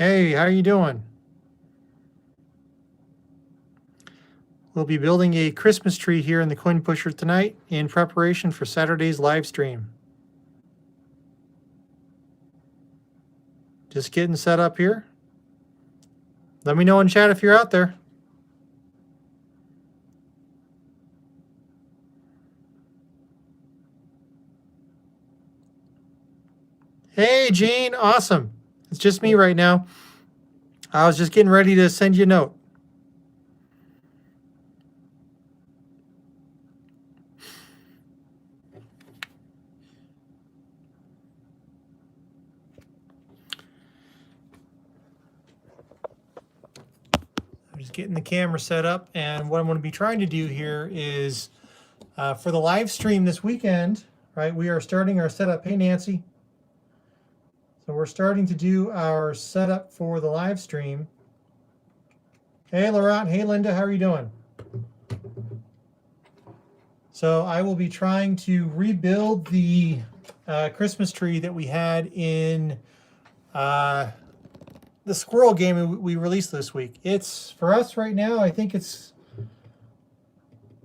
Hey, how are you doing? We'll be building a Christmas tree here in the Coin Pusher tonight in preparation for Saturday's live stream. Just getting set up here. Let me know in chat if you're out there. Hey, Gene, awesome. It's just me right now. I was just getting ready to send you a note. I'm just getting the camera set up, and what I'm going to be trying to do here is for the live stream this weekend, right, we are starting our setup. Hey, Nancy. So we're starting to do our setup for the live stream. Hey, Laurent. Hey, Linda. How are you doing? So I will be trying to rebuild the Christmas tree that we had in the squirrel game we released this week. It's, for us right now, I think it's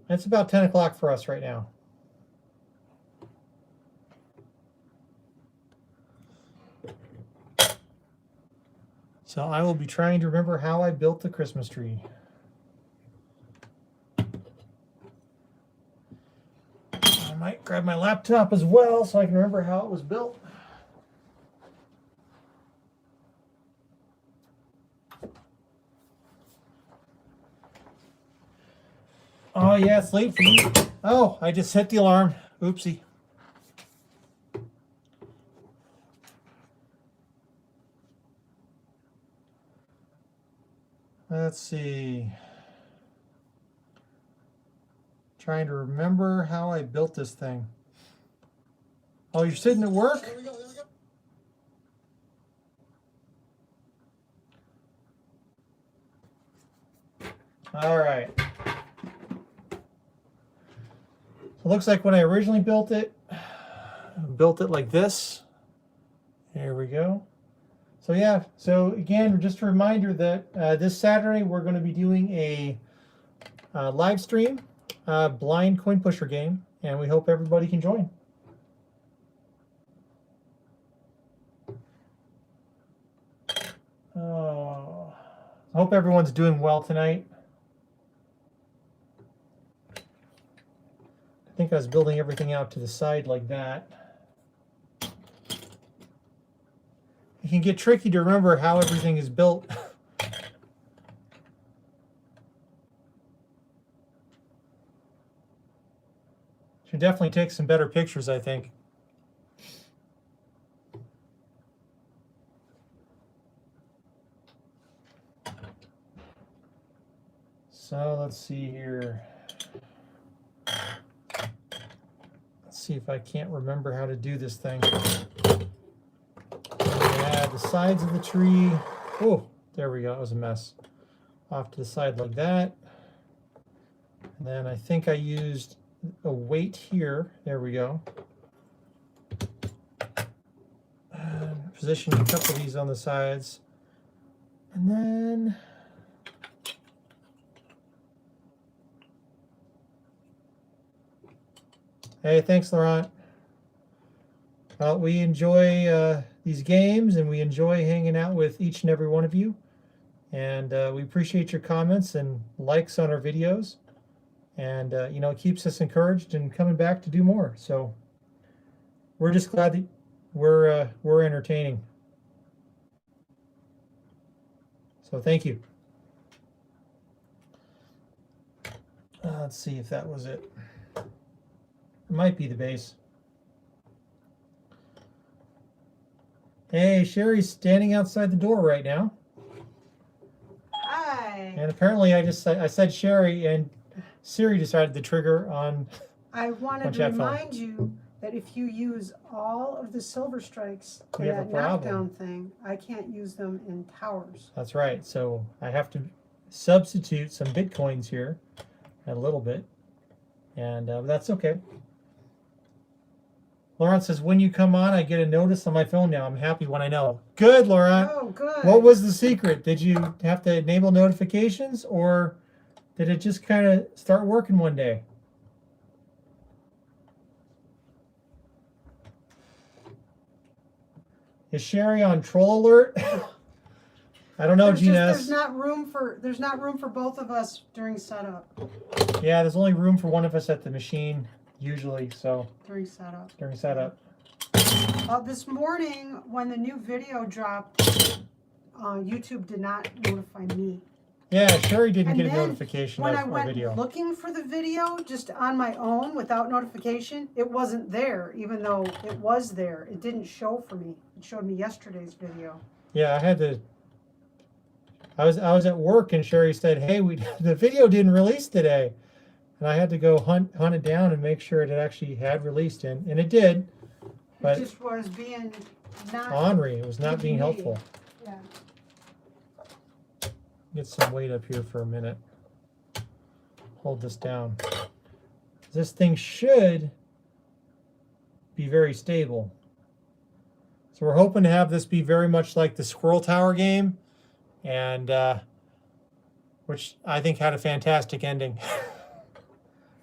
about 10 o'clock for us right now. So I will be trying to remember how I built the Christmas tree. I might grab my laptop as well so I can remember how it was built. Oh yeah, it's late for you. Oh, I just hit the alarm. Oopsie. Let's see. Trying to remember how I built this thing. Oh, you're sitting at work? There we go, there we go. All right. It looks like when I originally built it like this. There we go. So yeah, so again, just a reminder that this Saturday we're going to be doing a live stream, blind coin pusher game, and we hope everybody can join. Oh, I hope everyone's doing well tonight. I think I was building everything out to the side like that. It can get tricky to remember how everything is built. Should definitely take some better pictures, I think. So let's see here. Let's see if I can't remember how to do this thing. Add the sides of the tree. Oh, there we go. It was a mess. Off to the side like that. And then I think I used a weight here. There we go. And position a couple of these on the sides. And then hey, thanks, Laurent. We enjoy these games, and we enjoy hanging out with each and every one of you. And we appreciate your comments and likes on our videos. And you know, it keeps us encouraged and coming back to do more. So we're just glad that we're entertaining. So thank you. Let's see if that was it. It might be the base. Hey, Sherry's standing outside the door right now. Hi. And apparently I said Sherry, and Siri decided to trigger on. I wanted to remind you that if you use all of the silver strikes for that knockdown thing, I can't use them in towers. That's right. So I have to substitute some Bitcoins here a little bit, and that's okay. Laurent says, when you come on, I get a notice on my phone now. I'm happy when I know. Good, Laurent. Oh, good. What was the secret? Did you have to enable notifications, or did it just kind of start working one day? Is Sherry on troll alert? I don't know, There's Gina. not room for both of us during setup. Yeah, there's only room for one of us at the machine usually, so During setup. This morning, when the new video dropped, YouTube did not notify me. Yeah, Sherry didn't And get a then notification when of I our went video. looking for the video just on my own without notification, it wasn't there, even though it was there. It didn't show for me. It showed me yesterday's video. Yeah, I was at work and Sherry said, "Hey, the video didn't release today," and I had to go hunt it down and make sure it actually had released, and it did. But it just was being not ornery. It was not being helpful. Yeah. Get some weight up here for a minute. Hold this down. This thing should be very stable. So we're hoping to have this be very much like the Squirrel Tower game, and which I think had a fantastic ending.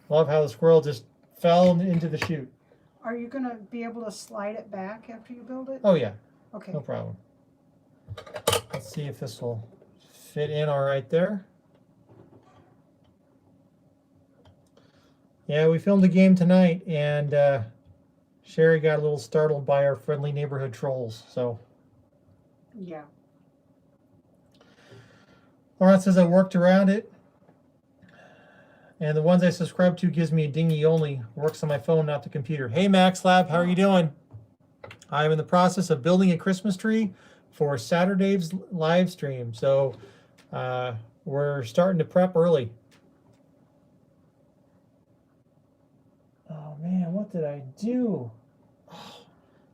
Love how the squirrel just fell into the chute. Are you going to be able to slide it back after you build it? Oh yeah, Okay. no problem. Let's see if this will fit in all right there. Yeah, we filmed a game tonight, and Sherry got a little startled by our friendly neighborhood trolls. So Yeah. Laurent says I worked around it, and the ones I subscribe to gives me a dingy only. Works on my phone, not the computer. Hey Max Lab, how are you doing? I'm in the process of building a Christmas tree for Saturday's live stream, so we're starting to prep early. Oh man, what did I do? Oh,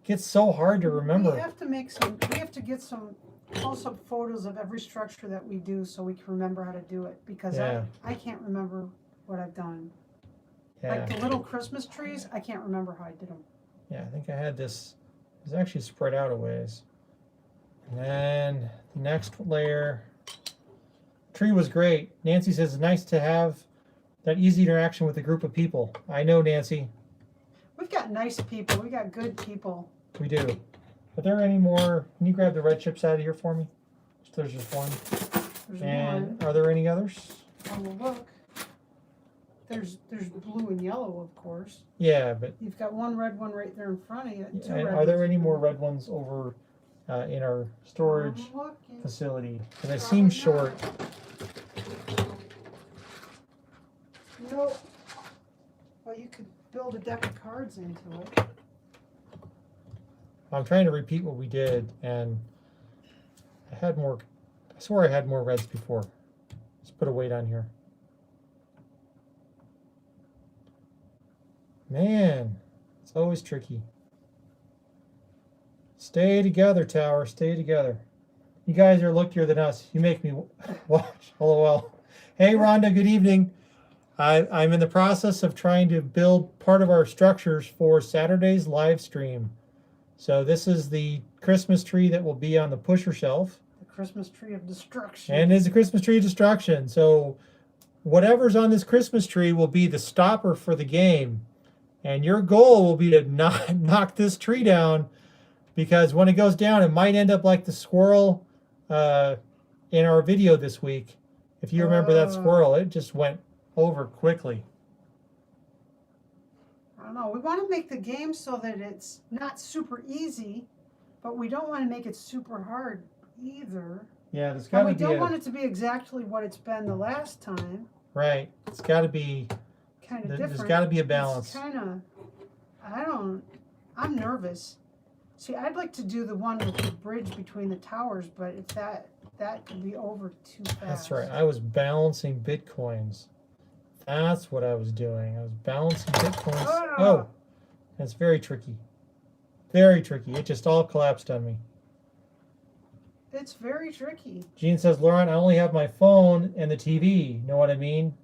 it gets so hard to remember. We have to get some close-up photos of every structure that we do so we can remember how to do it, because Yeah. I can't remember what I've done. Yeah, Like the little Christmas trees, I can't remember how I did them. yeah, I think I had this. It was actually spread out a ways. And then the next layer. Tree was great. Nancy says it's nice to have that easy interaction with a group of people. I know, Nancy. We've got nice people. We got good people. We do. Are there any more? Can you grab the red chips out of here for me? There's just one. There's And one. are there any others? Oh, well, look. There's blue and yellow, of course. Yeah, but You've got one red one right there in front of you. And two and red are there ones. any more red ones over in our storage I'm looking. facility? Because they Probably seem short. Nope. Well, you could build a deck of cards into it. I'm trying to repeat what we did, and I had more. I swore I had more reds before. Let's put a weight on here. Man, it's always tricky. Stay together, Tower. Stay together. You guys are luckier than us. You make me watch. LOL. Hey, Rhonda. Good evening. I'm in the process of trying to build part of our structures for Saturday's live stream. So this is the Christmas tree that will be on the pusher shelf. The Christmas tree of destruction. And it's a Christmas tree of destruction. So whatever's on this Christmas tree will be the stopper for the game. And your goal will be to knock this tree down, because when it goes down, it might end up like the squirrel in our video this week. If you remember that squirrel, it just went over quickly. I don't know. We want to make the game so that it's not super easy, but we don't want to make it super hard either. Yeah, there's got And to we be don't want it to be exactly what it's been the last time. right. It's got to be. Kind of There's different. got to be a balance. It's kind of, I'm nervous. See, I'd like to do the one with the bridge between the towers, but if that could be over too fast. That's right. I was balancing bitcoins. That's what I was doing. I was balancing bitcoins. Oh, that's very tricky. Very tricky. It just all collapsed on me. It's very tricky. Gene says, Laurent, I only have my phone and the TV. Know what I mean?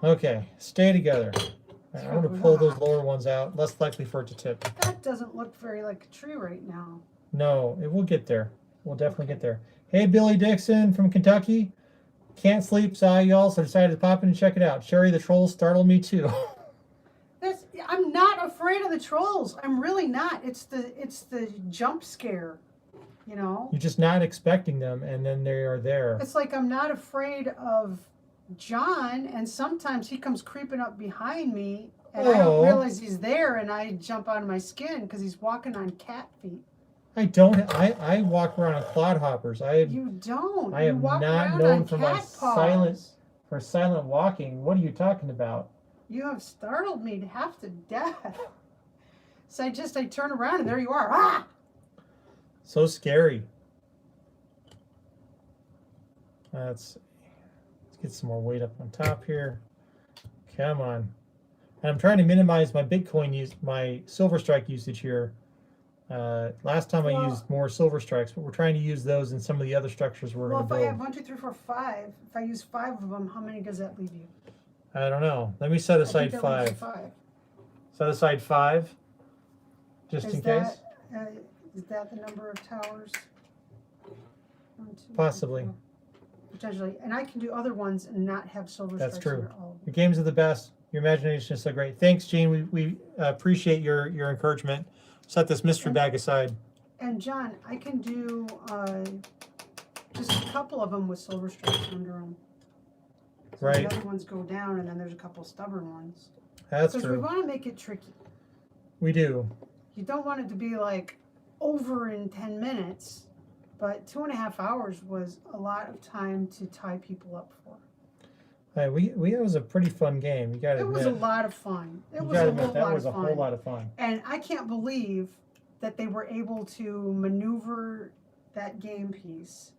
Okay, stay together. I'm going to pull those lower ones out. Less likely for it to tip. That doesn't look very like a tree right now. No, it will get there. We'll definitely get there. Hey, Billy Dixon from Kentucky. Can't sleep, saw y'all, so decided to pop in and check it out. Sherry the Troll startled me too. I'm not afraid of the trolls. I'm really not. It's the jump scare, you know? You're just not expecting them, and then they are there. It's like I'm not afraid of John, and sometimes he comes creeping up behind me, and I don't realize he's there, and I jump out of my skin because he's walking on cat feet. I don't. I walk around on clodhoppers. You don't. I am not known for my silent walking. What are you talking about? You have startled me half to death. So I turn around and there you are. Ah! So scary. Let's get some more weight up on top here. Come on. And I'm trying to minimize my Bitcoin use, my Silver Strike usage here. Last time I used more Silver Strikes, but we're trying to use those in some of the other structures we're going to build. Well, if I have 1, 2, 3, 4, 5, if I use 5 of them, how many does that leave you? I don't know. Let me set aside 5. Set aside 5, just in case. Is that the number of towers? 1, 2, Possibly. 3, 4. Potentially. And I can do other ones and not have Silver That's Strikes. true. Your games are the best. Your imagination is so great. Thanks, Gene. We appreciate your encouragement. Set this mystery bag aside. And John, I can do just a couple of them with Silver Strikes under them. So right. The other ones go down, and then there's a couple stubborn ones. That's true. Because we want to make it tricky. We do. You don't want it to be like over in 10 minutes, but 2.5 hours was a lot of time to tie people up for. Hey, it was a pretty fun game. You got to admit. It was a lot of fun. It was a whole lot of fun. And I can't believe that they were able to maneuver that game piece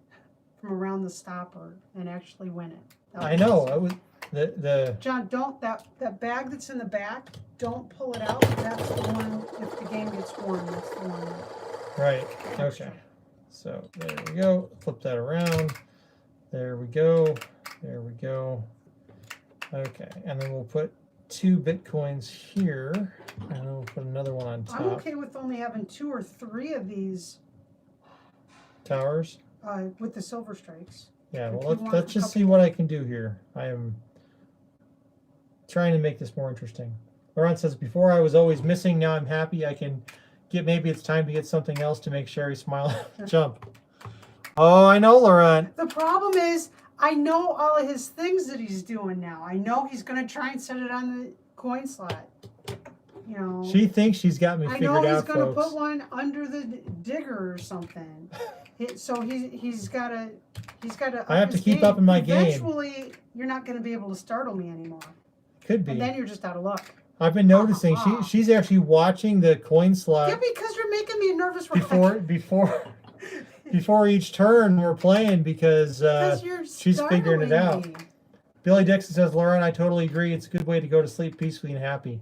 from around the stopper and actually win it. I know. I was the John, don't that bag that's in the back, don't pull it out. That's the one, if the game gets warm, that's the one. Right. Okay. So there we go. Flip that around. There we go. There we go. Okay, and then we'll put 2 Bitcoins here, and then we'll put another one on top. I'm okay with only having 2 or 3 of these towers with the Silver Strikes. Yeah, well, let's just see what I can do here. I am trying to make this more interesting. Laurent says, before I was always missing, now I'm happy. I can get, maybe it's time to get something else to make Sherry smile. Jump. Oh, I know, Laurent. The problem is, I know all of his things that he's doing now. I know he's going to try and set it on the coin slot. You know. She thinks she's got me figured out, folks. I know he's going to put one under the digger or something. So he's got to. I have to keep up in my game. Eventually, you're not going to be able to startle me anymore. Could be. And then you're just out of luck. I've been noticing she's actually watching the coin slot. Yeah, because you're making me nervous. Before each turn we're playing because she's figuring it out. Billy Dixon says, Lauren, I totally agree. It's a good way to go to sleep peacefully and happy.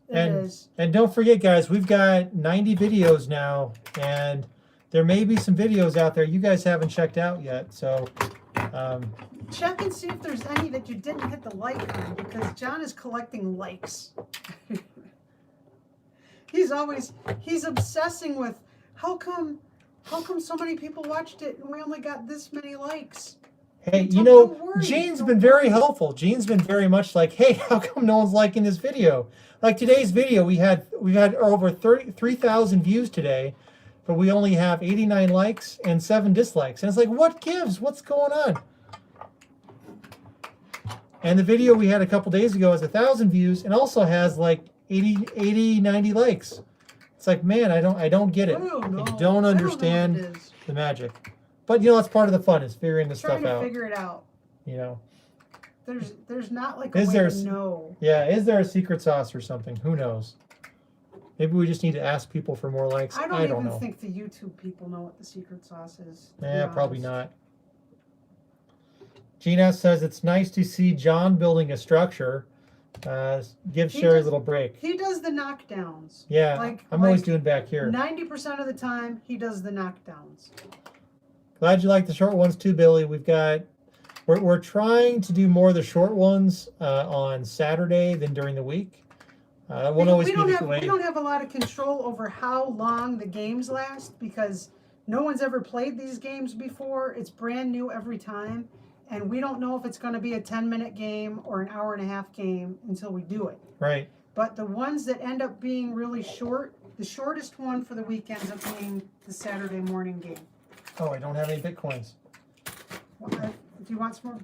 It is. And don't forget, guys, we've got 90 videos now, and there may be some videos out there you guys haven't checked out yet. So check and see if there's any that you didn't hit the like on, because John is collecting likes. He's obsessing with how come so many people watched it and we only got this many likes? Hey, you know, Gene's been very helpful. Gene's been very much like, hey, how come no one's liking this video? Like today's video, we've had over 3,000 views today, but we only have 89 likes and 7 dislikes. And it's like, what gives? What's going on? And the video we had a couple days ago has 1,000 views and also has like 80, 90 likes. It's like, man, I don't get it. I don't understand the magic. But you know, that's part of the fun, is figuring this stuff out. Trying to figure it out. You know. There's not like a way to know. Yeah, is there a secret sauce or something? Who knows? Maybe we just need to ask people for more likes. I don't even know. think the YouTube people know what the secret sauce is. Yeah, probably not. Gina says it's nice to see John building a structure. Give Sherry a little break. He does the knockdowns. Yeah, I'm always doing back here. 90% of the time, he does the knockdowns. Glad you like the short ones too, Billy. We've got We're trying to do more of the short ones on Saturday than during the week. That won't always be the way. We don't have a lot of control over how long the games last because no one's ever played these games before. It's brand new every time. And we don't know if it's going to be a 10-minute game or an hour-and-a-half game until we do it. Right. But the ones that end up being really short, the shortest one for the week ends up being the Saturday morning game. Oh, I don't have any Bitcoins. Well, do you want some more?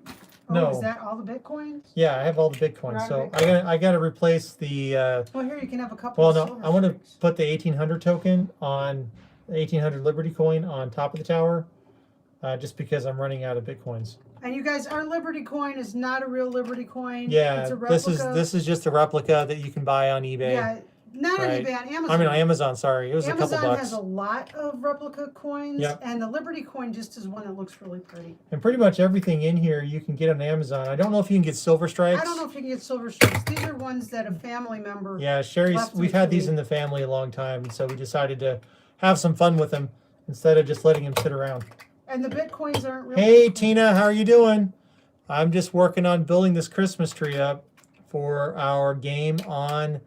Oh, No. Is that all the Bitcoins? Yeah, I have all the Bitcoins. So Bitcoin. I got to replace the. Well, here you can have a couple. Well, of no, silver I want to streaks. put the 1800 token on the 1800 Liberty coin on top of the tower, just because I'm running out of Bitcoins. And you guys, our Liberty coin is not a real Liberty coin. Yeah, it's a replica. this is just a replica that you can buy on eBay. Yeah, not on right? eBay, on Amazon. I mean, on Amazon. Sorry, it was a couple Amazon bucks. has a lot of replica coins, Yep. and the Liberty coin just is one that looks really pretty. And pretty much everything in here you can get on Amazon. I don't know if you can get silver stripes. I don't know if you can get silver stripes. These are ones that a family member. Yeah, Sherry's. left We've me had to these me. in the family a long time, so we decided to have some fun with them instead of just letting them sit around. And the Bitcoins aren't real. Hey, Bitcoins. Tina, how are you doing? I'm just working on building this Christmas tree up for our game on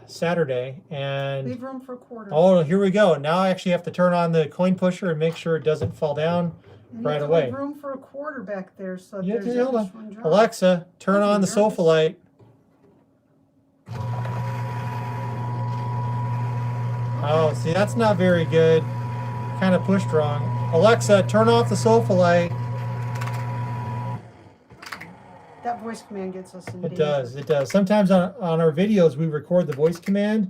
Saturday. And Leave room for a quarter. oh, here we go. Now I actually have to turn on the coin pusher and make sure it doesn't fall down And right you have to away. Leave room for a quarter back there, so Yeah, there's hold at on. least one drop. Alexa, turn on the nervous. sofa light. Oh, see, that's not very good. Kind of pushed wrong. Alexa, turn off the sofa light. That voice command gets us in It danger. does, it does. Sometimes on our videos, we record the voice command,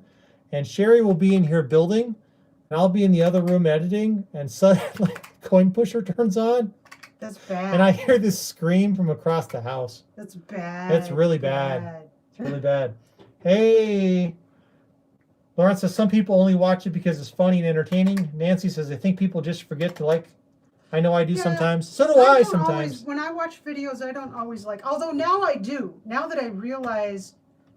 and Sherry will be in here building, and I'll be in the other room editing, and suddenly coin pusher turns on, That's bad. and I hear this scream from across the house. That's bad. It's really bad. It's really bad. Hey, Lawrence says some people only watch it because it's funny and entertaining. Nancy says I think people just forget to like. I know I do Yeah, sometimes. So do I don't sometimes. always, when I watch videos, I don't always like. Although now I do. Now that I realize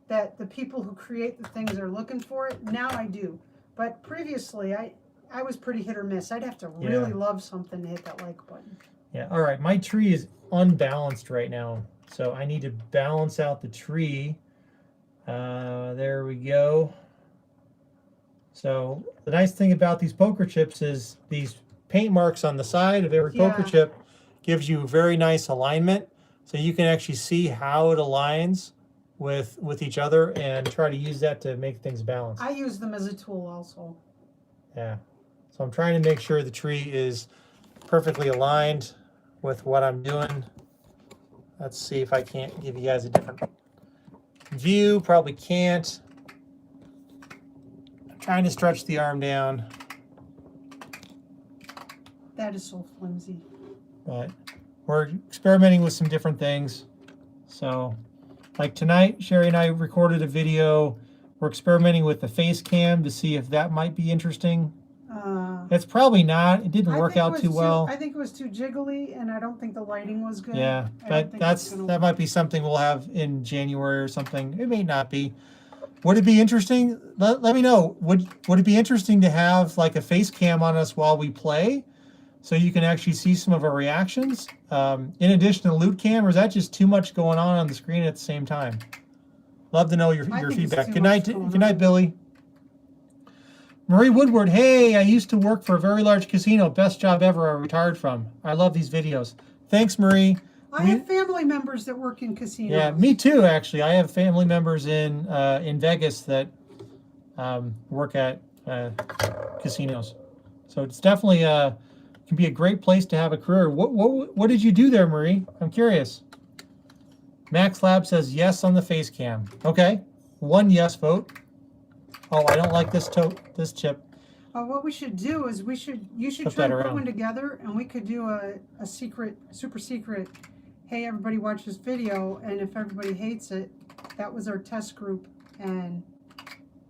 that the people who create the things are looking for it, now I do. But previously, I was pretty hit or miss. I'd have to really Yeah. love something to hit that like button. Yeah, all right. My tree is unbalanced right now, so I need to balance out the tree. There we go. So the nice thing about these poker chips is these paint marks on the side of every poker Yeah. chip gives you very nice alignment, so you can actually see how it aligns with each other and try to use that to make things balanced. I use them as a tool also. Yeah. So I'm trying to make sure the tree is perfectly aligned with what I'm doing. Let's see if I can't give you guys a different view. Probably can't. I'm trying to stretch the arm down, That is so flimsy. but we're experimenting with some different things. So like tonight, Sherry and I recorded a video. We're experimenting with the face cam to see if that might be interesting. It's probably not. It didn't work out too well. I think it was too jiggly, and I don't think the lighting was good. Yeah, I don't but think it's gonna that might be something we'll have in January or something. It may not be. Would it be interesting? Let me know. Would it be interesting to have like a face cam on us while we play, so you can actually see some of our reactions? In addition to loot cam, or is that just too much going on the screen at the same time? Love to know your think it's feedback. too Good night, much going good night, on. Billy. Marie Woodward, hey, I used to work for a very large casino. Best job ever. I retired from. I love these videos. Thanks, Marie. I have family members that work in casinos. Yeah, me too. Actually, I have family members in Vegas that work at casinos. So it's definitely can be a great place to have a career. What did you do there, Marie? I'm curious. Max Lab says yes on the face cam. Okay, one yes vote. Oh, I don't like this chip. What we should do is you should Flip try that to put around. one together, and we could do a secret, super secret. Hey, everybody, watch this video, and if everybody hates it, that was our test group, and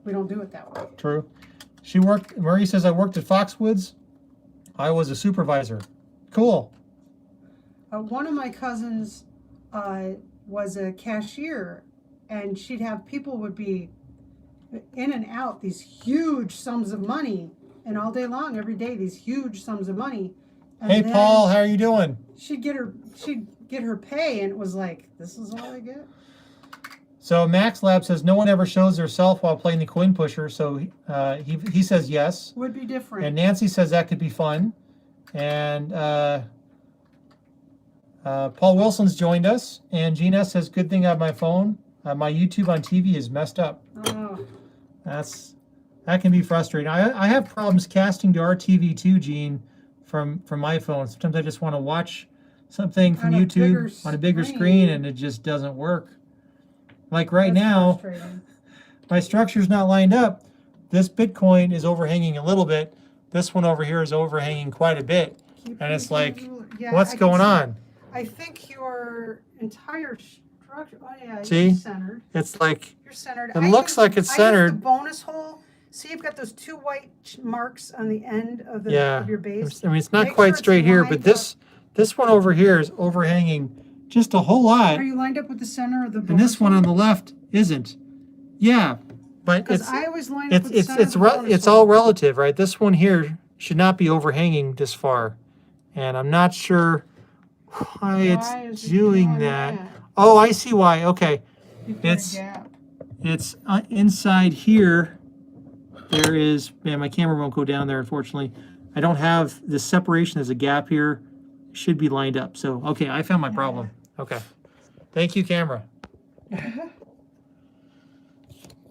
we don't do it that way. True. Marie says I worked at Foxwoods. I was a supervisor. Cool. One of my cousins was a cashier, and she'd have people would be in and out these huge sums of money, and all day long, every day, these huge sums of money. And Hey, then Paul, how are you doing? she'd get her pay, and it was like, this is all I get. So Max Lab says no one ever shows their self while playing the coin pusher. So he says yes. Would be different. And Nancy says that could be fun. And Paul Wilson's joined us. And Gina says, good thing I have my phone. My YouTube on TV is messed up. Oh. That can be frustrating. I have problems casting to our TV too, Gene, from my phone. Sometimes I just want to watch something from YouTube on a bigger screen, and it just doesn't work. Like right now, my structure's not lined up. This Bitcoin is overhanging a little bit. This one over here is overhanging quite a bit. And it's like, what's going on? I think your entire structure, oh yeah, See? you're centered. It's like, You're centered. it looks like it's centered. The bonus hole. See, you've got those 2 white marks on the end of of your base. I mean, it's not quite straight here, but this one over here is overhanging just a whole lot. Are you lined up with the center of the bonus And this one on the left isn't. Yeah, but Because I always line up with the center of the bonus it's all relative, right? This one here should not be overhanging this far, and I'm not sure why it's doing that. Oh, I see why. Okay, it's inside here. There is, man, my camera won't go down there, unfortunately. I don't have the separation. There's a gap here. It should be lined up. So, okay, I found my problem. Okay. Thank you, camera.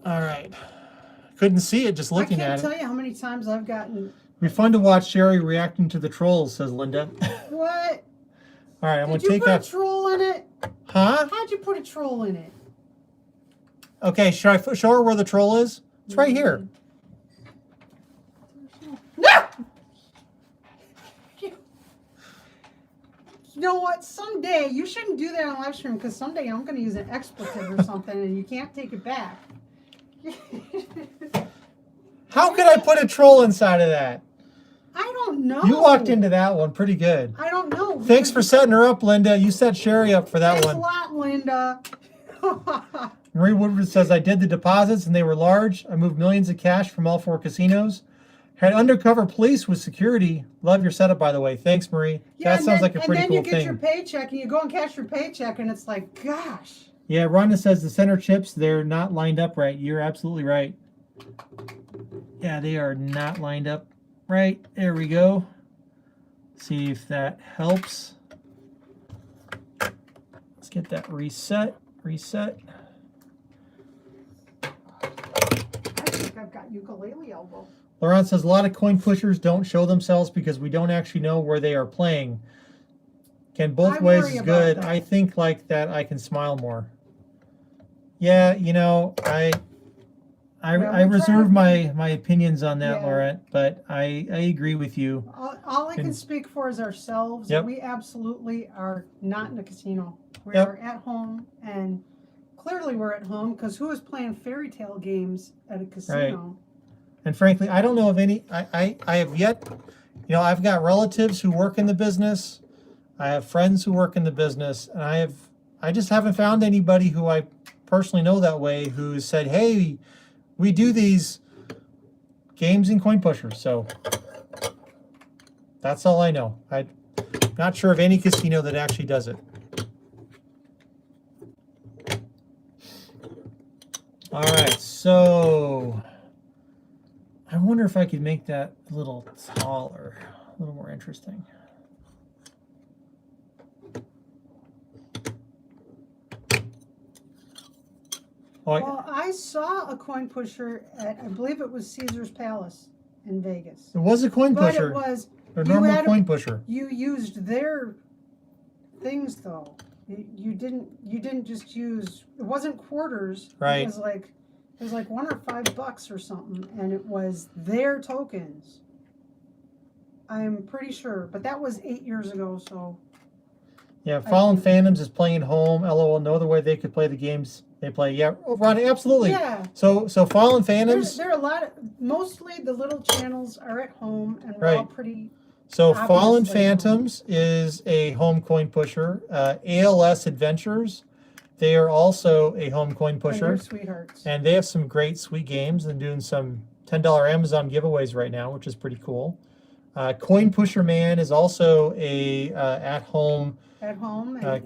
All right. Couldn't see it just looking at it. I can't tell you how many times I've gotten... It'd be fun to watch Sherry reacting to the trolls, says Linda. What? All right, I'm going to Did take you that. put a troll in it? Huh? How'd you put a troll in it? Okay, should I show her where the troll is? It's right here. No! You know what? Someday, you shouldn't do that on live stream, because someday I'm going to use an expletive or something, and you can't take it back. How could I put a troll inside of that? I don't know. You walked into that one pretty good. I don't know. Thanks for setting her up, Linda. You set Sherry up for that one. Thanks a lot, Linda. Marie Woodward says, I did the deposits and they were large. I moved millions of cash from all 4 casinos. Had undercover police with security. Love your setup, by the way. Thanks, Marie. Yeah, that sounds like a pretty cool thing. And then you get your thing. paycheck and you go and cash your paycheck and it's like, gosh. Yeah, Rhonda says the center chips, they're not lined up right. You're absolutely right. Yeah, they are not lined up right. There we go. See if that helps. Let's get that reset. Reset. I think I've got ukulele elbow. Laurent says a lot of coin pushers don't show themselves because we don't actually know where they are playing. Can both ways is good. I think like that I can smile more. Yeah, you know, I reserve my opinions on that, Laurent, but I agree with you. All I can speak for is ourselves. Yep. We absolutely are not in a casino. We Yep. are at home, and clearly we're at home, because who is playing fairy tale games at a casino? And frankly, I don't know of any, I have yet, you know, I've got relatives who work in the business. I have friends who work in the business, and I just haven't found anybody who I personally know that way who said, hey, we do these games in coin pushers. So that's all I know. I'm not sure of any casino that actually does it. All right, so I wonder if I could make that a little taller, a little more interesting. Oh, Well, I saw a coin pusher at, I believe it was Caesar's Palace in Vegas. it was a coin But pusher, it was, a you normal had coin pusher. you used their things though. You didn't just use, it wasn't quarters. Right. It was like $1 or $5 or something, and it was their tokens. I'm pretty sure, but that was 8 years ago, so. Yeah, Fallen Phantoms is playing home. LOL, no other way they could play the games they play. Yeah, Ronnie, absolutely. Yeah. So Fallen Phantoms. There are a lot of, mostly the little channels are at home, and we're all pretty. So Fallen obviously Phantoms is a home coin pusher. ALS Adventures, they are also a home coin And pusher. they're sweethearts. And they have some great sweet games and doing some $10 Amazon giveaways right now, which is pretty cool. Coin Pusher Man is also a at-home and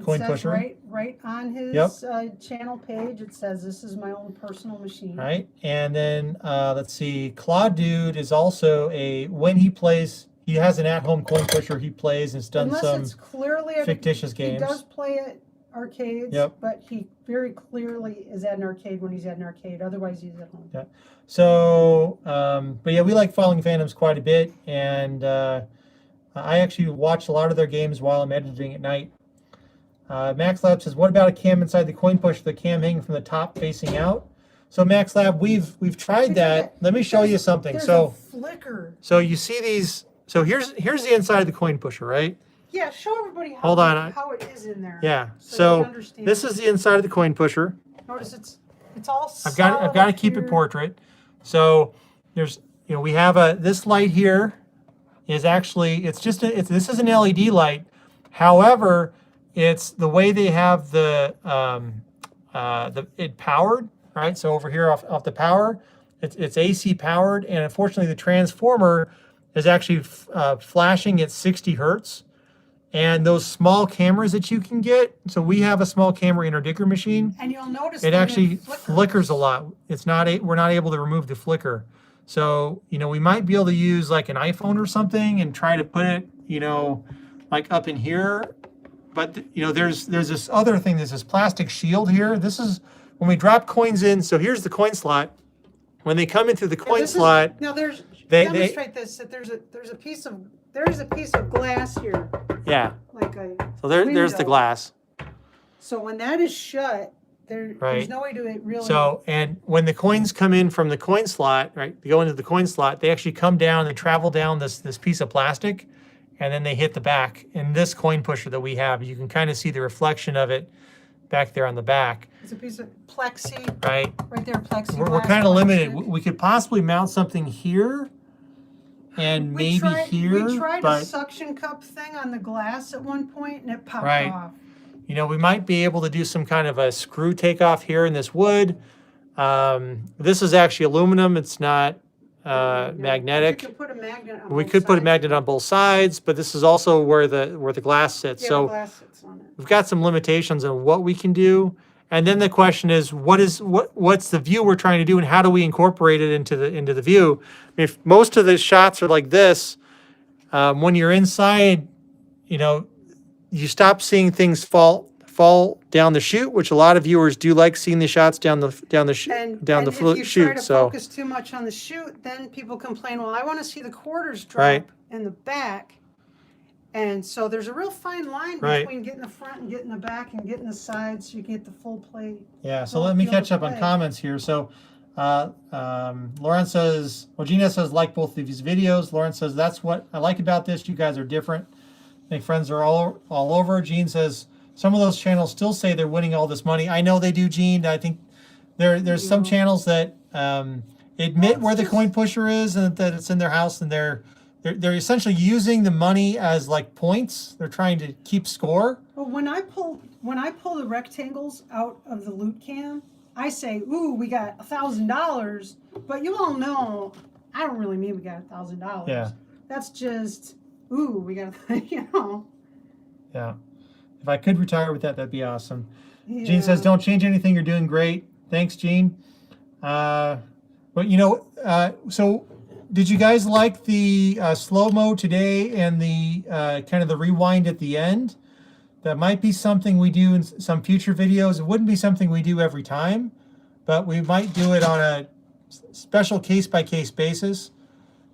coin it says pusher. right on his channel page, it says this is my own personal machine. Right, and then let's see, Claude Dude is also when he plays, he has an at-home coin pusher he plays and has done some it's clearly fictitious games. He does play at arcades, but he very clearly is at an arcade when he's at an arcade. Otherwise, he's at home. Yeah. So, but yeah, we like Falling Phantoms quite a bit, and I actually watch a lot of their games while I'm editing at night. MaxLab says, "What about a cam inside the coin pusher? The cam hanging from the top facing out?" So MaxLab, we've tried that. Let me show you something. So a flicker. So you see these. So here's the inside of the coin pusher, right? Yeah, show everybody how it is in there. Yeah. So this is the inside of the coin pusher. Notice it's all. I've got to keep it portrait. So there's we have this light here is actually this is an LED light. However, it's the way they have it powered, right? So over here off the power, it's AC powered, and unfortunately the transformer is actually flashing at 60 hertz. And those small cameras that you can get, so we have a small camera in our Dicker machine. And you'll notice it actually flickers a lot. We're not able to remove the flicker. So, we might be able to use like an iPhone or something and try to put it, like up in here. But, there's this other thing, there's this plastic shield here. This is when we drop coins in. So here's the coin slot. When they come in through the coin slot. Now demonstrate this, that there's a piece of glass here. Yeah. So there's the glass. So when that is shut, there's no way to really. So, and when the coins come in from the coin slot, right, they go into the coin slot, they actually come down, they travel down this piece of plastic, and then they hit the back. In this coin pusher that we have, you can kind of see the reflection of it back there on the back. It's a piece of plexi. Right. Right there, plexi. We're kind of limited. We could possibly mount something here. And maybe here, we tried a suction cup thing on the glass at one point, and it popped off. We might be able to do some kind of a screw takeoff here in this wood. This is actually aluminum. It's not magnetic. We could put a magnet on We could put a magnet on both sides, but this is also where the glass sits. Yeah, so the glass sits on it. We've got some limitations on what we can do. And then the question is, what's the view we're trying to do, and how do we incorporate it into the view? If most of the shots are like this, when you're inside, you stop seeing things fall down the chute, which a lot of viewers do like seeing the shots down the chute. If you try to focus too much on the chute, then people complain, well, I want to see the quarters drop in the back. And so there's a real fine line between getting the front and getting the back and getting the sides so you get the full play. Yeah, so let me catch up on comments here. So Lauren says, well, Gina says, like both of these videos. Lauren says, that's what I like about this. You guys are different. I think friends are all over. Gene says, some of those channels still say they're winning all this money. I know they do, Gene. I think there's some channels that admit where the coin pusher is and that it's in their house, and they're essentially using the money as like points. They're trying to keep score. Well, when I pull the rectangles out of the loot cam, I say, "Ooh, we got $1,000," but you all know I don't really mean we got $1,000. Yeah. That's just, ooh, we got, Yeah. If I could retire with that, that'd be awesome. Yeah. Gene says, "Don't change anything. You're doing great." Thanks, Gene. But so. Did you guys like the slow-mo today and the kind of the rewind at the end? That might be something we do in some future videos. It wouldn't be something we do every time, but we might do it on a special case-by-case basis.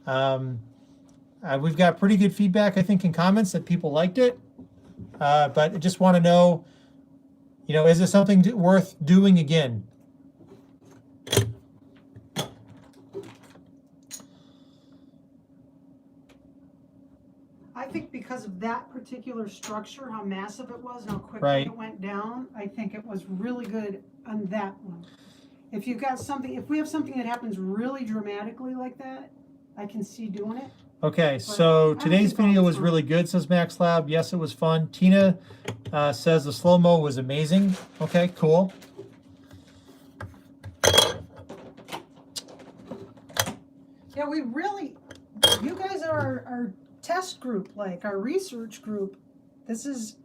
We've got pretty good feedback, I think, in comments that people liked it. But I just want to know, is this something worth doing again? I think because of that particular structure, how massive it was, and how quickly it went down, I think it was really good on that one. If we have something that happens really dramatically like that, I can see doing it. Okay, so today's video was really good, says MaxLab. Yes, it was fun. Tina says the slow-mo was amazing. Okay, cool. Yeah, you guys our test group like, our research group. This is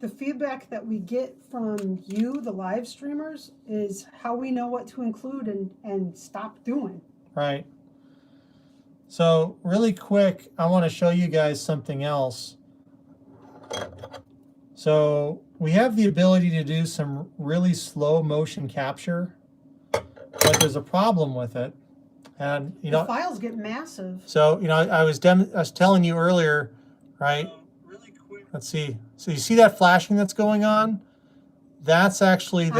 the feedback that we get from you, the live streamers, is how we know what to include and stop doing. Right. So really quick, I want to show you guys something else. So we have the ability to do some really slow motion capture, but there's a problem with it. And you know, the files get massive. So you know, I was telling you earlier, right? Really quick. Let's see. So you see that flashing that's going on? That's actually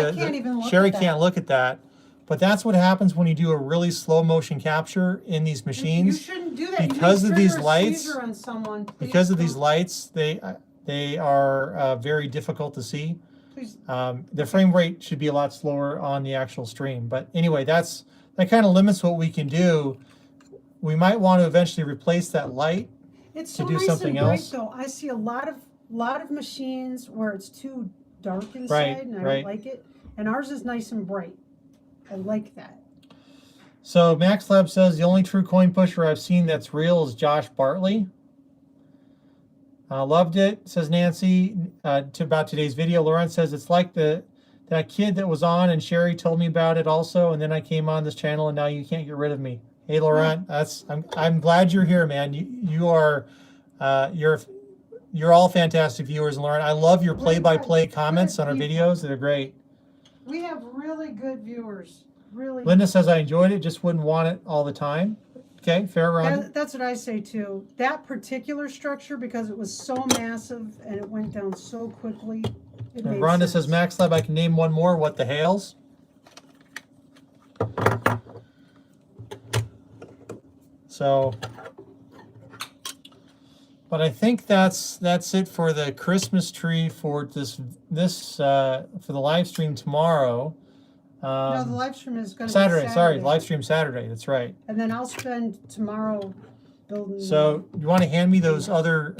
Sherry can't look at that. But that's what happens when you do a really slow motion capture in these machines. You shouldn't do that. Because of these lights. On someone. Because of these lights, they are very difficult to see. Please. The frame rate should be a lot slower on the actual stream. But anyway, that kind of limits what we can do. We might want to eventually replace that light to do something else. Though I see a lot of machines where it's too dark inside, and I don't like it. And ours is nice and bright. I like that. So MaxLab says the only true coin pusher I've seen that's real is Josh Bartley. Loved it, says Nancy, about today's video. Lauren says it's like that kid that was on, and Sherry told me about it also, and then I came on this channel, and now you can't get rid of me. Hey, Laurent, I'm glad you're here, man. You're all fantastic viewers, and Lauren, I love your play-by-play comments on our videos. They're great. We have really good viewers. Really. Linda says I enjoyed it, just wouldn't want it all the time. Okay, fair, Ron. That's what I say too. That particular structure, because it was so massive and it went down so quickly. And Rhonda says, MaxLab, I can name one more. What the Hales? So, but I think that's it for the Christmas tree for for the live stream tomorrow. No, the live stream is going to Saturday. be Saturday. Sorry, live stream Saturday. That's right. And then I'll spend tomorrow building. So, you want to hand me those other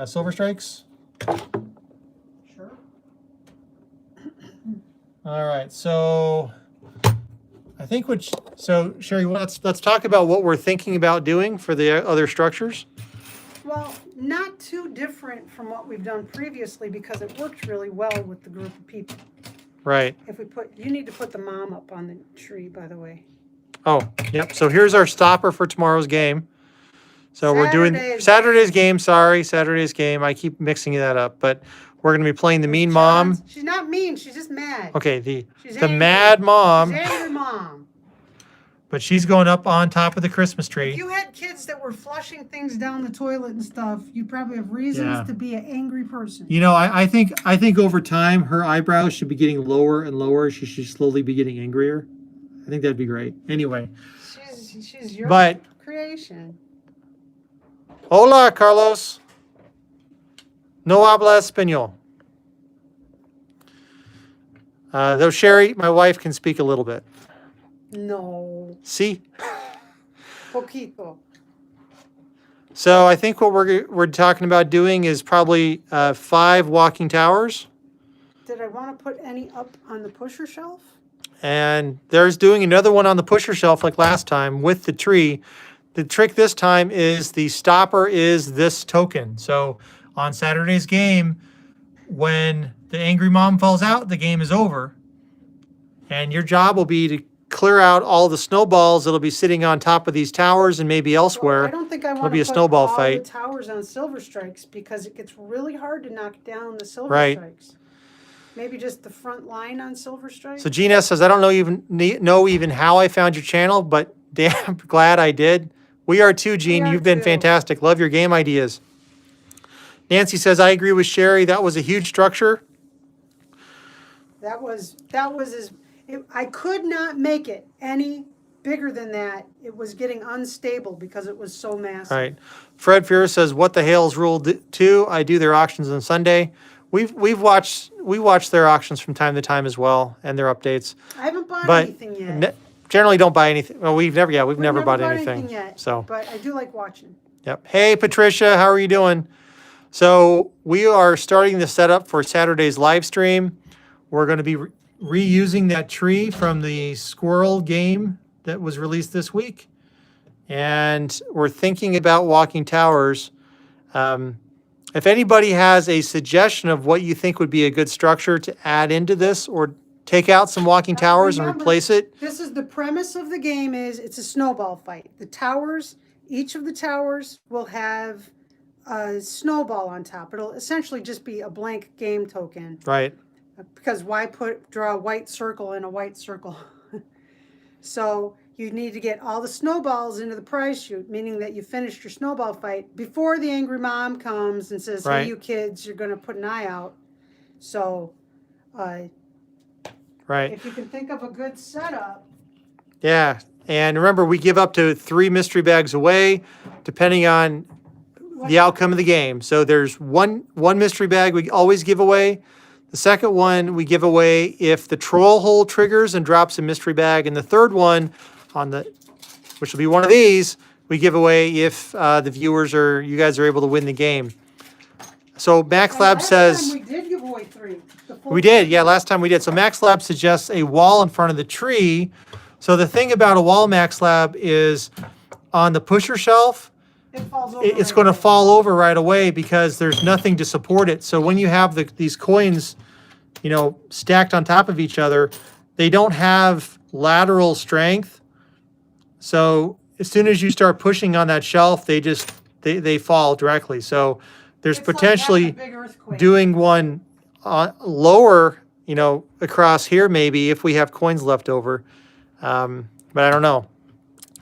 Silver Strikes? Sure. All right. So, I think so Sherry, let's talk about what we're thinking about doing for the other structures. Well, not too different from what we've done previously, because it worked really well with the group of people. Right. You need to put the mom up on the tree, by the way. Oh, yep. So here's our stopper for tomorrow's game. So we're doing Saturday's game. Sorry, Saturday's game. I keep mixing that up, but we're going to be playing the mean mom. She's not mean. She's just mad. Okay, the mad mom. She's angry mom. But she's going up on top of the Christmas tree. If you had kids that were flushing things down the toilet and stuff, you'd probably have reasons to be an angry person. You know, I think over time her eyebrows should be getting lower and lower. She should slowly be getting angrier. I think that'd be great. Anyway. She's your creation. Hola, Carlos. No habla español. Though Sherry, my wife, can speak a little bit. No. See? Poquito. So I think what we're talking about doing is probably 5 walking towers. Did I want to put any up on the pusher shelf? And there's doing another one on the pusher shelf like last time with the tree. The trick this time is the stopper is this token. So on Saturday's game, when the angry mom falls out, the game is over. And your job will be to clear out all the snowballs that'll be sitting on top of these towers and maybe elsewhere. Well, I don't think I want to be a put snowball all fight. The towers on Silver Strikes, because it gets really hard to knock down the Silver Strikes. Maybe just the front line on Silver Strikes. So Gina says, I don't know even how I found your channel, but damn glad I did. We are too, Gene. You've been fantastic. Love your game ideas. Nancy says, I agree with Sherry. That was a huge structure. That was I could not make it any bigger than that. It was getting unstable because it was so massive. All right. Fred Fear says, what the Hales rule too. I do their auctions on Sunday. We watch their auctions from time to time as well, and their updates. I haven't bought anything yet. Generally don't buy anything. Well, we've never bought anything yet. So, but I do like watching. Yep. Hey, Patricia, how are you doing? So we are starting the setup for Saturday's live stream. We're going to be reusing that tree from the squirrel game that was released this week. and we're thinking about walking towers. If anybody has a suggestion of what you think would be a good structure to add into this, or take out some walking towers and Remember, replace it. This is the premise of the game. It's a snowball fight. The towers, each of the towers will have a snowball on top. It'll essentially just be a blank game token. Right. Because why draw a white circle in a white circle? So you need to get all the snowballs into the prize chute, meaning that you finished your snowball fight before the angry mom comes and says, Right. hey, you kids, you're going to put an eye out. So Right. if you can think of a good setup. Yeah. And remember, we give up to 3 mystery bags away, depending on the outcome of the game. So there's one mystery bag we always give away. The second one we give away if the troll hole triggers and drops a mystery bag. And the third one, which will be one of these, we give away if the viewers or you guys are able to win the game. So MaxLab says... We did give away 3. We did, yeah, last time we did. So MaxLab suggests a wall in front of the tree. So the thing about a wall, MaxLab, is on the pusher shelf, it's going to fall over right away because there's nothing to support it. So when you have these coins, stacked on top of each other, they don't have lateral strength. So as soon as you start pushing on that shelf, they fall directly. So there's potentially doing one lower, across here maybe if we have coins left over. But I don't know.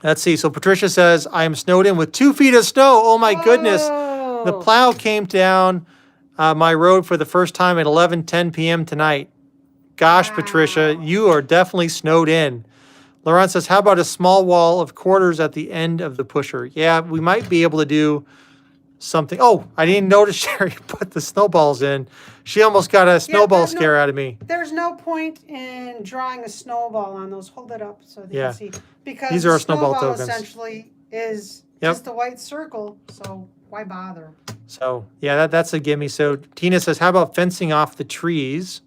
Let's see. So Patricia says, I am snowed in with 2 feet of snow. Oh my goodness. The plow came down my road for the first time at 11:10 p.m. tonight. Gosh, wow. Patricia, you are definitely snowed in. Laurent says, how about a small wall of quarters at the end of the pusher? Yeah, we might be able to do something. Oh, I didn't notice Sherry put the snowballs in. She almost got a snowball scare out of me. There's no point in drawing a snowball on those. Hold it up so they can see. Because these are our snowball tokens. Essentially is just a white circle, so why bother? So, yeah, that's a gimme. So Tina says, how about fencing off the trees?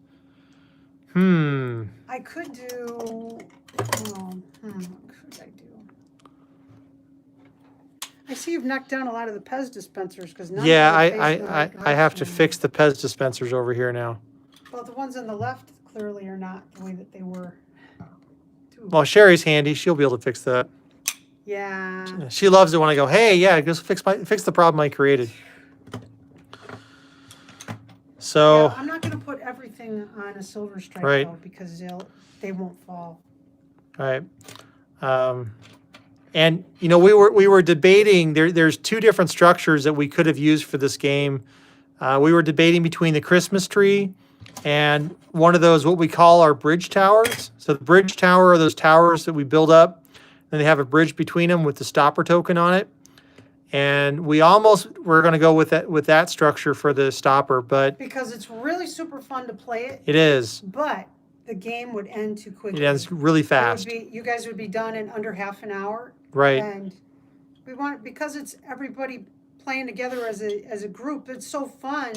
I could do... what could I do? I see you've knocked down a lot of the Pez dispensers because now. Yeah, I have to fix the Pez dispensers over here now. Well, the ones on the left clearly are not the way that they were. Well, Sherry's handy. She'll be able to fix that. Yeah. She loves it when I go, hey, yeah, just fix the problem I created. So. Yeah, I'm not going to put everything on a silver stripe though, because they won't fall. All right. And we were debating. There's 2 different structures that we could have used for this game. We were debating between the Christmas tree and one of those what we call our bridge towers. So the bridge tower are those towers that we build up, and they have a bridge between them with the stopper token on it. And we almost were going to go with that structure for the stopper, but because it's really super fun to play it. It is. But the game would end too quickly. It ends really fast. You guys would be done in under half an hour. Right. And we want, because it's everybody playing together as a group, it's so fun,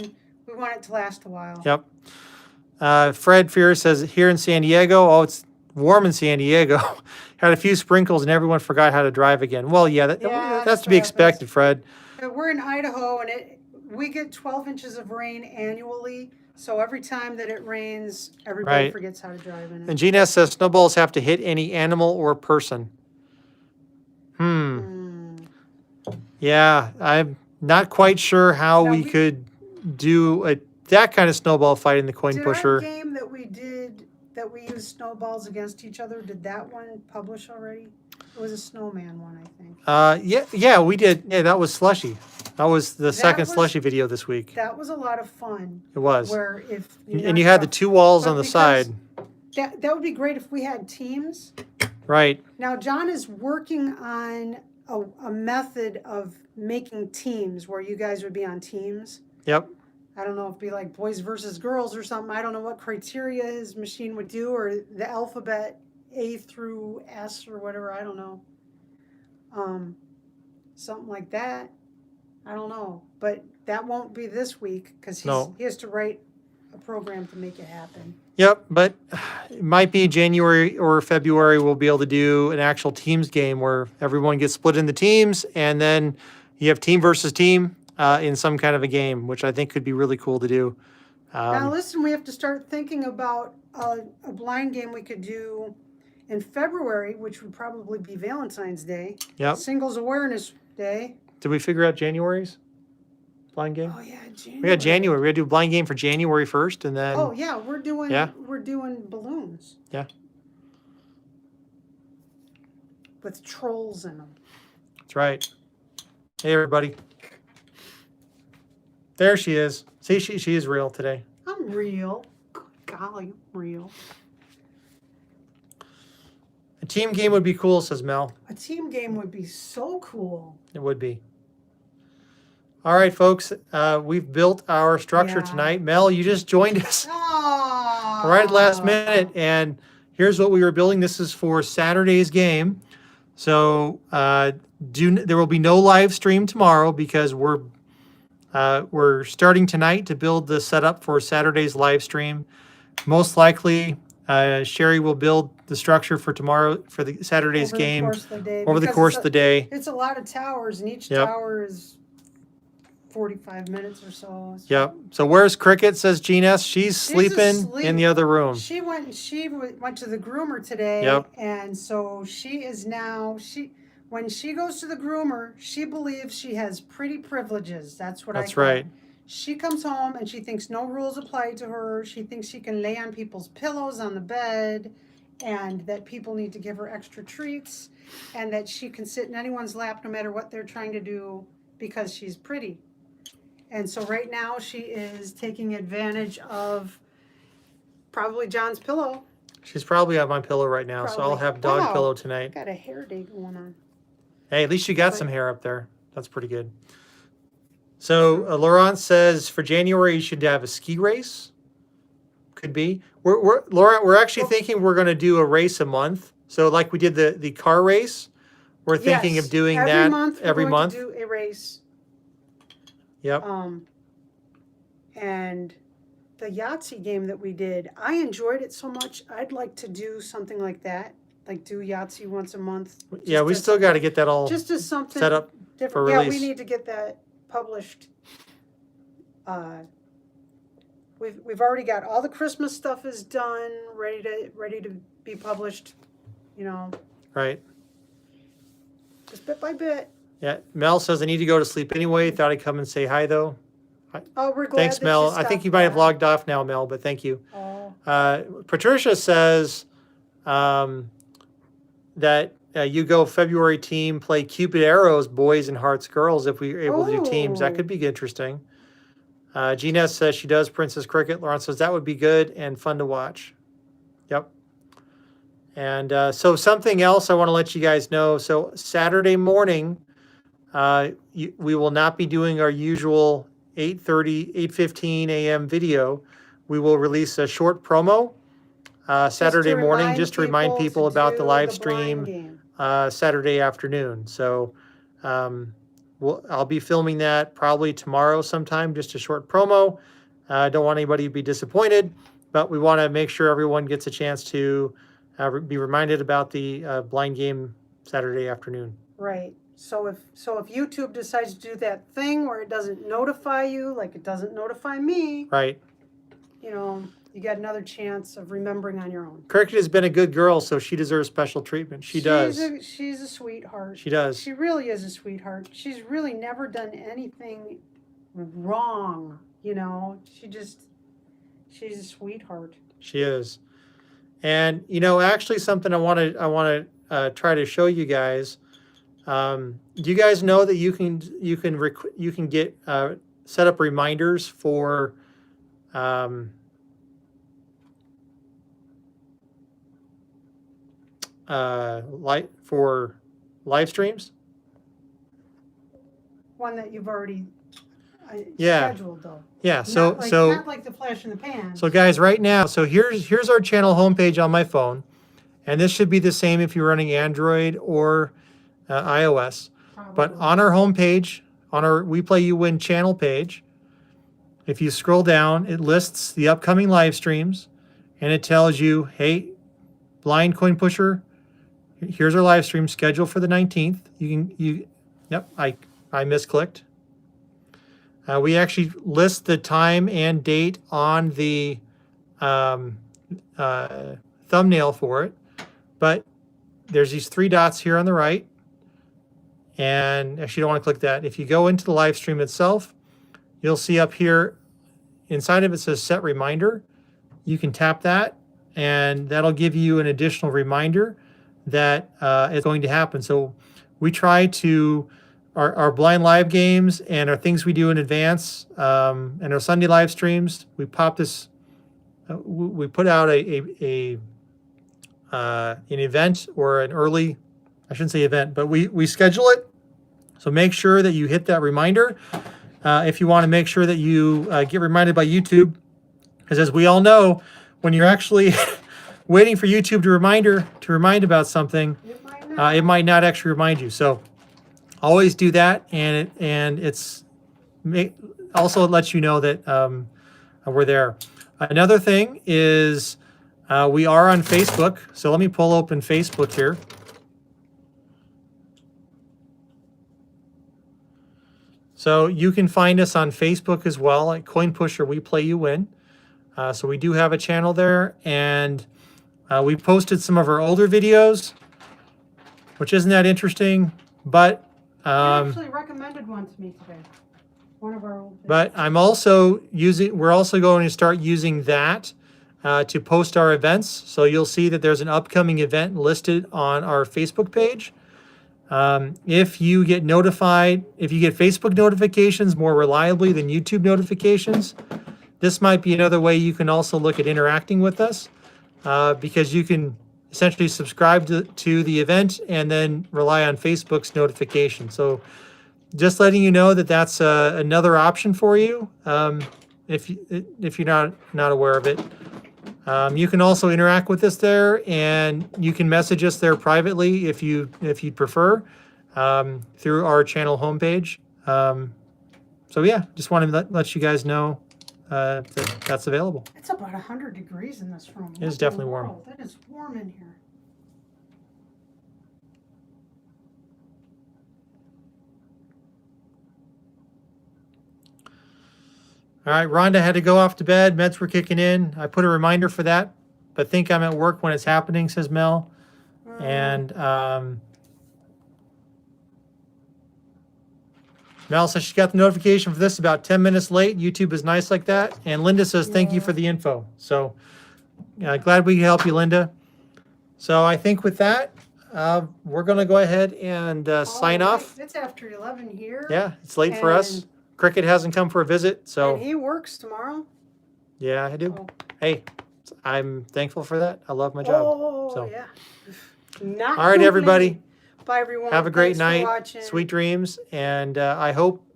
we want it to last a while. Yep. Fred Fear says, here in San Diego, oh, it's warm in San Diego. Had a few sprinkles and everyone forgot how to drive again. Well, yeah, that's to be expected, Fred. We're in Idaho, and we get 12 inches of rain annually. So every time that it rains, everybody forgets how to drive in it. And Gina says snowballs have to hit any animal or person. Yeah, I'm not quite sure how we could do that kind of snowball fight in the coin pusher. Did our game that we did, that we used snowballs against each other, did that one publish already? It was a snowman one, I think. Yeah, we did. Yeah, that was Slushy. That was the second Slushy video this week. That was a lot of fun. It was. Where if and you had the 2 walls on the side. That would be great if we had teams. Right. Now, John is working on a method of making teams where you guys would be on teams. Yep. I don't know if it'd be like boys versus girls or something. I don't know what criteria his machine would do, or the alphabet A through S or whatever. I don't know. Something like that. I don't know. But that won't be this week because he has to write a a program to make it happen. Yep, but it might be January or February we'll be able to do an actual teams game where everyone gets split into teams, and then you have team versus team in some kind of a game, which I think could be really cool to do. Now listen, we have to start thinking about a blind game we could do in February, which would probably be Valentine's Day. Yep. Singles Awareness Day. Did we figure out January's blind game? Oh yeah, January. We got January. We got to do a blind game for January 1st, and then Oh yeah, we're doing Yeah. balloons. Yeah. With trolls in them. That's right. Hey everybody. There she is. See, she is real today. I'm real. Good golly, I'm real. A team game would be cool, says Mel. A team game would be so cool. It would be. All right, folks. We've built our structure Yeah. tonight. Mel, you just joined us Oh, right at last minute, and here's what we were building. This is for Saturday's game. So there will be no live stream tomorrow because we're starting tonight to build the setup for Saturday's live stream. Most likely, Sherry will build the structure for tomorrow for the Saturday's game over the course of the day. It's a lot of towers, and each Yep. tower is 45 minutes or so. Yep. So where's Cricket? Says Gene S. She's sleeping asleep. in the other room. She went to the groomer today. Yep. And so she is now when she goes to the groomer, she believes she has pretty privileges. That's what That's I call right. it. She comes home and she thinks no rules apply to her. She thinks she can lay on people's pillows on the bed, and that people need to give her extra treats, and that she can sit in anyone's lap no matter what they're trying to do because she's pretty. And so right now she is taking advantage of probably John's pillow. She's probably on my pillow right now, so I'll Probably. have dog Wow. pillow tonight. Got a hair day going on. Hey, at least you got some hair up there. That's pretty good. So Laurent says for January you should have a ski race. Could be. Laurent, we're actually thinking we're going to do a race a month. So like we did the car race, we're thinking Yes, of doing every that month every we're going month. to do a race. Yep. And the Yahtzee game that we did, I enjoyed it so much. I'd like to do something like that, like do Yahtzee once a month. Yeah, we still got to get that all just as something set up different. for Yeah, release. we need to get that published. We've already got all the Christmas stuff is done, ready to be published. You know, Right. just bit by bit. Yeah. Mel says I need to go to sleep anyway. Thought I'd come and say hi though. Oh, we're glad. Thanks, that Mel. you I think stopped you might have by. logged off now, Mel, but thank you. Oh. Patricia says that you go February team, play Cupid Arrows, boys and hearts, girls, if we are able to do teams. That Oh. could be interesting. Gina says she does Princess Cricket. Lauren says that would be good and fun to watch. Yep. And so something else I want to let you guys know. So Saturday morning, we will not be doing our usual 8:15 a.m. video. We will release a short promo Saturday morning just to remind people about the live stream Saturday afternoon. So I'll be filming that probably tomorrow sometime, just a short promo. I don't want anybody to be disappointed, but we want to make sure everyone gets a chance to be reminded about the blind game Saturday afternoon. Right. So if YouTube decides to do that thing where it doesn't notify you, like it doesn't notify me, Right. you know, you got another chance of remembering on your own. Cricket has been a good girl, so she deserves special treatment. She does. She's a sweetheart. She does. She really is a sweetheart. She's really never done anything wrong, you know. She's a sweetheart. She is. And you know, actually, something I want to try to show you guys. Do you guys know that you can get set up reminders for live streams? One that you've already Yeah. scheduled, though. Yeah. So not like the flash in the pan. So guys, right now, so here's our channel homepage on my phone, and this should be the same if you're running Android or iOS. But Probably. on our homepage, on our We Play You Win channel page, if you scroll down, it lists the upcoming live streams, and it tells you, hey, Blind Coin Pusher, here's our live stream schedule for the 19th. Yep, I misclicked. We actually list the time and date on the thumbnail for it, but there's these 3 dots here on the right, and actually you don't want to click that. If you go into the live stream itself, you'll see up here inside of it says set reminder. You can tap that, and that'll give you an additional reminder that it's going to happen. So we try to, our blind live games and our things we do in advance, and our Sunday live streams, we pop this, we put out an event, or an early, I shouldn't say event, but we schedule it. So make sure that you hit that reminder if you want to make sure that you get reminded by YouTube, because as we all know, when you're actually waiting for YouTube to remind about something, it might not actually remind you. So always do that, and it's also lets you know that we're there. Another thing is we are on Facebook. So let me pull open Facebook here. So you can find us on Facebook as well at Coin Pusher We Play You Win. So we do have a channel there, and we posted some of our older videos, which isn't that interesting, but you actually recommended one to me today. One of our old videos. But we're also going to start using that to post our events. So you'll see that there's an upcoming event listed on our Facebook page. If you get Facebook notifications more reliably than YouTube notifications, this might be another way you can also look at interacting with us, because you can essentially subscribe to the event and then rely on Facebook's notification. So just letting you know that that's another option for you, if you're not aware of it. You can also interact with us there, and you can message us there privately if you'd prefer, through our channel homepage. So yeah, just wanted to let you guys know that's available. It's about 100 degrees in this room. It is definitely warm. It is warm in here. All right, Rhonda had to go off to bed. Meds were kicking in. I put a reminder for that, but think I'm at work when it's happening, says Mel. And Mel says she got the notification for this about 10 minutes late. YouTube is nice like that. And Linda says, thank you for the info. So glad we could help you, Linda. So I think with that, we're going to go ahead and sign off. It's after 11 here. Yeah, it's late for us. Cricket hasn't come for a visit, so. And he works tomorrow. Yeah, I do. Oh. Hey, I'm thankful for that. I love my job. Oh, so. Yeah. Not all right, everybody. complaining. Bye, everyone. Have a great Thanks night. for watching. Sweet dreams. And I hope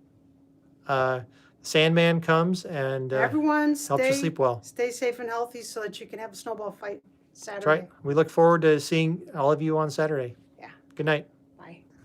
Sandman comes and everyone helps you sleep well. Stay safe and healthy so that you can have a snowball fight Saturday. That's right. We look forward to seeing all of you on Saturday. Yeah. Good night.